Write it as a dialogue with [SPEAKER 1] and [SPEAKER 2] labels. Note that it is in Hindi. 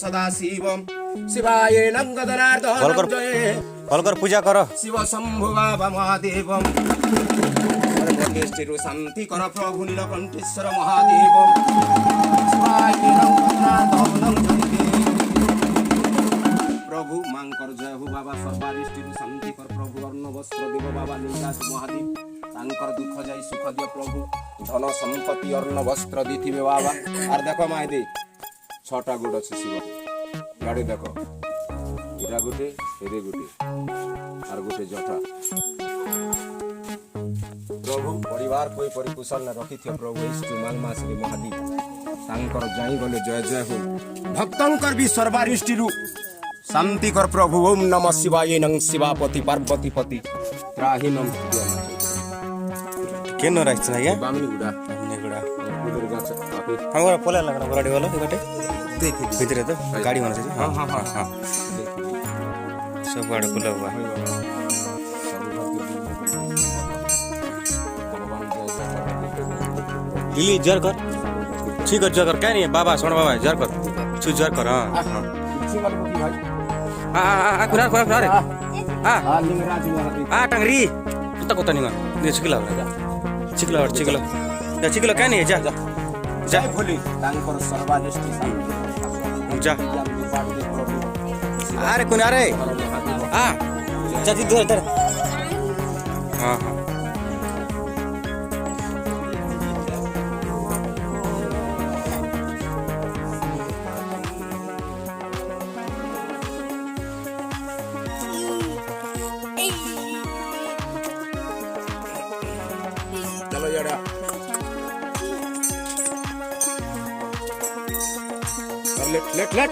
[SPEAKER 1] सदाशिव शिवाय नंगदनार्दन जय
[SPEAKER 2] कलकर पूजा कर
[SPEAKER 1] शिव शंभु बाबा महादेव निष्ठिरु शांति कर प्रभु नीलकंठेश्वर महादेव शिवाय नंगदनार्दन जय प्रभु मांकर जय हो बाबा सर्वारिष्टिरु शांति कर प्रभु अर्ण वस्त्र देव बाबा नीलाज महादेव तांकर दुख जाई सुख दिय प्रभु धन संपत्ति अर्ण वस्त्र दिथिबे बाबा आर देखो माइदे छटा गुड़ अच्छे शिव गाड़ी देख इरा गोटे एरे गोटे आर गोटे जटा प्रभु परिवार कोई परिकुशल न रखी थे प्रभु इष्टु माघ मास रे महादेव तांकर जाई गले जय जय हो भक्तंकर भी सर्वारिष्टिरु शांति कर प्रभु ओम नमः शिवाय नंग शिवापति पार्वती पति त्राहि नम
[SPEAKER 2] केन राइछ ना या
[SPEAKER 1] बामनी गुडा
[SPEAKER 2] उधर गाछ आपे हमरा पोला लगना बराडी वाला एबाटे देख भीतर तो गाड़ी होना चाहिए हां हां हां हां सब गाड़ी खुला हुआ लिली जर कर ठीक है जर कर क्या नहीं है बाबा सोना बाबा जर कर छु जर कर हां हां खुरा खुरा खुरा रे
[SPEAKER 1] लिंगराज महादेव
[SPEAKER 2] टंगरी कुत्ता कुत्ता नहीं ने चिकला चिकला चिकला या चिकला क्या नहीं है जा जा
[SPEAKER 1] जय भोले तांकर सर्वानिष्ठ
[SPEAKER 2] जा अरे कौन अरे जा जी इधर हां हां
[SPEAKER 1] चलो यार लेट